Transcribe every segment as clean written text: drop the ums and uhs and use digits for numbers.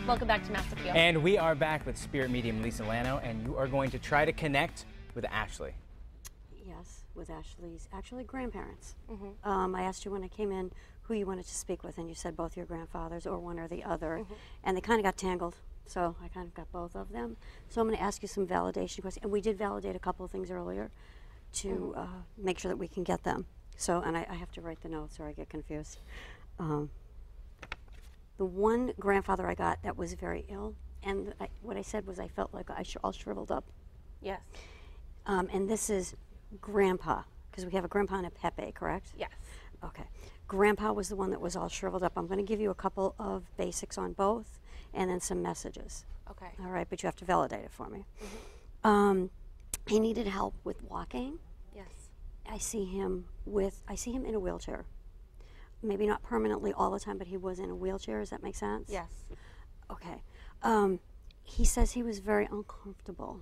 Welcome back to Mass Appeal. And we are back with Spirit Medium Lisa Lanno, and you are going to try to connect with Ashley. Yes, with Ashley's actually grandparents. I asked you when I came in who you wanted to speak with, and you said both your grandfathers or one or the other, and they kind of got tangled. So I kind of got both of them. So I'm going to ask you some validation questions, and we did validate a couple of things earlier to make sure that we can get them. So, and I have to write the notes or I get confused. The one grandfather I got that was very ill, and what I said was I felt like all shriveled up. Yes. And this is Grandpa, because we have a Grandpa and a Pepe, correct? Yes. Okay. Grandpa was the one that was all shriveled up. I'm going to give you a couple of basics on both, and then some messages. Okay. All right, but you have to validate it for me. He needed help with walking. Yes. I see him in a wheelchair. Maybe not permanently all the time, but he was in a wheelchair. Does that make sense? Yes. Okay. He says he was very uncomfortable.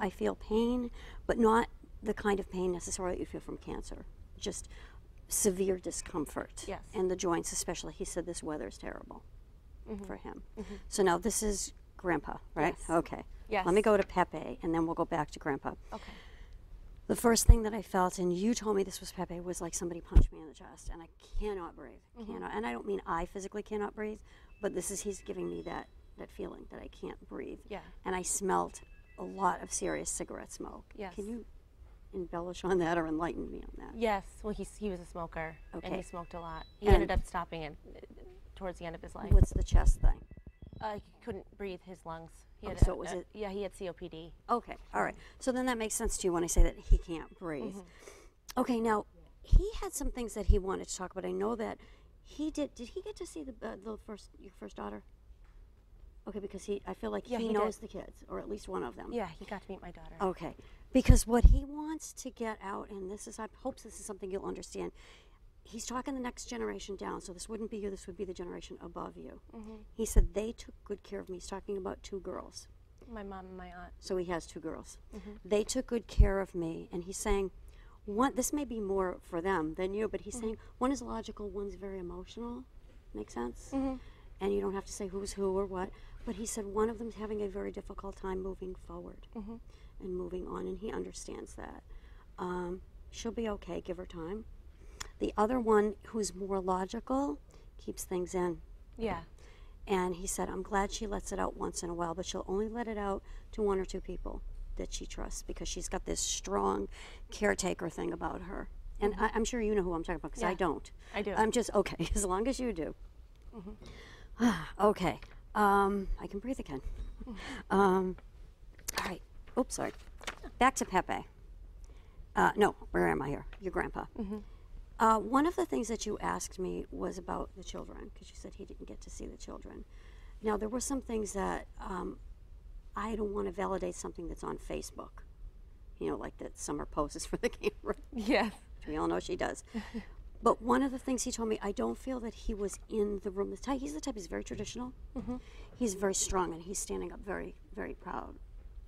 I feel pain, but not the kind of pain necessarily that you feel from cancer. Just severe discomfort. Yes. And the joints especially. He said this weather is terrible for him. So now this is Grandpa, right? Yes. Okay. Yes. Let me go to Pepe, and then we'll go back to Grandpa. Okay. The first thing that I felt, and you told me this was Pepe, was like somebody punched me in the chest, and I cannot breathe. Cannot, and I don't mean I physically cannot breathe, but he's giving me that feeling that I can't breathe. Yeah. And I smelled a lot of serious cigarette smoke. Yes. Can you embellish on that or enlighten me on that? Yes. Well, he was a smoker, and Okay. he smoked a lot. He And- ended up stopping it towards the end of his life. What's the chest thing? He couldn't breathe his lungs. He Oh, had so it was yeah, he had COPD. Okay, all right. So then that makes sense to you when I say that he can't breathe. Okay, now he had some things that he wanted to talk about. I know that he did. Did he get to see your first daughter? Okay, because I feel like Yeah, he he knows did. the kids, or at least one of them. Yeah, he got to meet my daughter. Okay, because what he wants to get out, and I hope this is something you'll understand. He's talking the next generation down, so this wouldn't be you, this would be the generation above you. He said they took good care of me. He's talking about 2 girls. My mom and my aunt. So he has 2 girls. They took good care of me, and he's saying, this may be more for them than you, but he's saying one is logical, one's very emotional. Make sense? And you don't have to say who's who or what, but he said one of them's having a very difficult time moving forward and moving on, and he understands that. She'll be okay, give her time. The other one, who's more logical, keeps things in. Yeah. And he said, I'm glad she lets it out once in a while, but she'll only let it out to 1 or 2 people that she trusts, because she's got this strong caretaker thing about her. And I'm sure you know who I'm talking about, because I don't. I do. I'm just, okay, as long as you do. Okay. I can breathe again. All right. Oops, sorry. Back to Pepe. No, where am I here? Your grandpa. One of the things that you asked me was about the children, because you said he didn't get to see the children. Now, there were some things that I don't want to validate something that's on Facebook. You know, like that Summer poses for the camera. Yes. We all know she does. But one of the things he told me, I don't feel that he was in the room. He's the type, he's very traditional. He's very strong, and he's standing up very, very proud.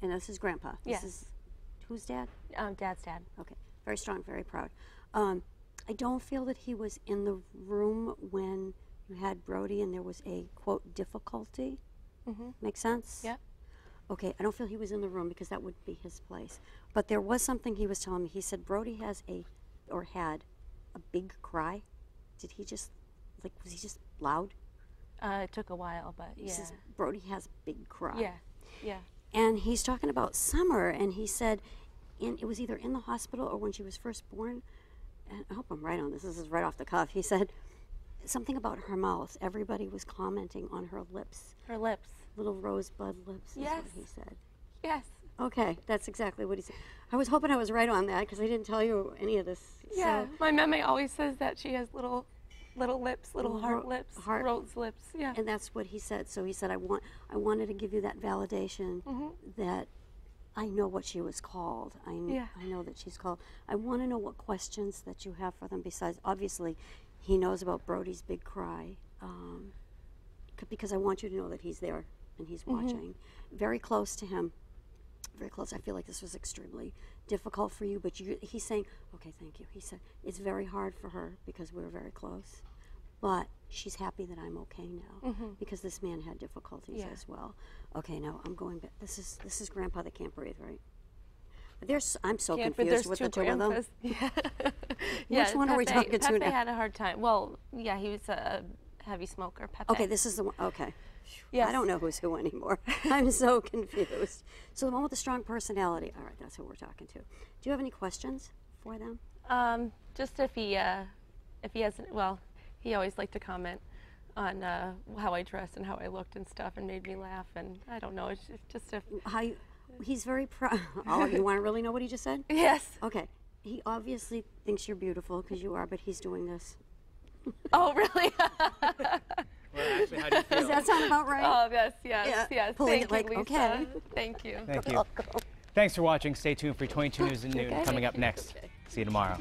And this is Grandpa. Yes. This is, who's Dad? Dad's dad. Okay, very strong, very proud. I don't feel that he was in the room when you had Brody and there was a, quote, difficulty. Make sense? Yeah. Okay, I don't feel he was in the room because that would be his place. But there was something he was telling me. He said Brody had a big cry. Did he just, was he just loud? It took a while, but He yeah. says Brody has a big cry. Yeah. Yeah. And he's talking about Summer, and he said it was either in the hospital or when she was first born. And I hope I'm right on this. This is right off the cuff. He said something about her mouth. Everybody was commenting on her lips. Her lips. Little rosebud lips, is Yes. what he said. Yes. Okay, that's exactly what he said. I was hoping I was right on that because I didn't tell you any of this. Yeah. So, My meme always says that she has little lips, little heart lips, rose lips. Yeah. and that's what he said. So he said, I wanted to give you that validation that I know what she was called. I know that she's called. I want to know what questions that you have for them besides, obviously, he knows about Brody's big cry, because I want you to know that he's there and he's watching. Very close to him. Very close. I feel like this was extremely difficult for you, but he's saying, okay, thank you. He said, it's very hard for her because we're very close, but she's happy that I'm okay now because this man had difficulties as well. Okay, now I'm going back. This is Grandpa that can't breathe, right? I'm so confused with the two of them. Yeah. Which one are we talking to Pepe now? had a hard time. Well, yeah, he was a heavy smoker, Pepe. Okay, this is the one. Okay. Yes. I don't know who's who anymore. I'm so confused. So the one with the strong personality. All right, that's who we're talking to. Do you have any questions for them? Just if he hasn't, well, he always liked to comment on how I dressed and how I looked and stuff, and made me laugh. And I don't know, it's just a. He's very proud. Oh, you want to really know what he just said? Yes. Okay. He obviously thinks you're beautiful because you are, but he's doing this. Oh, really? Well, Ashley, how do you feel? Does that sound about right? Oh, yes. Pulling Thank it like, you, Lisa. okay. Thank you. Thank you. Thanks for watching. Stay tuned for 22 News and Noon coming up next. See you tomorrow.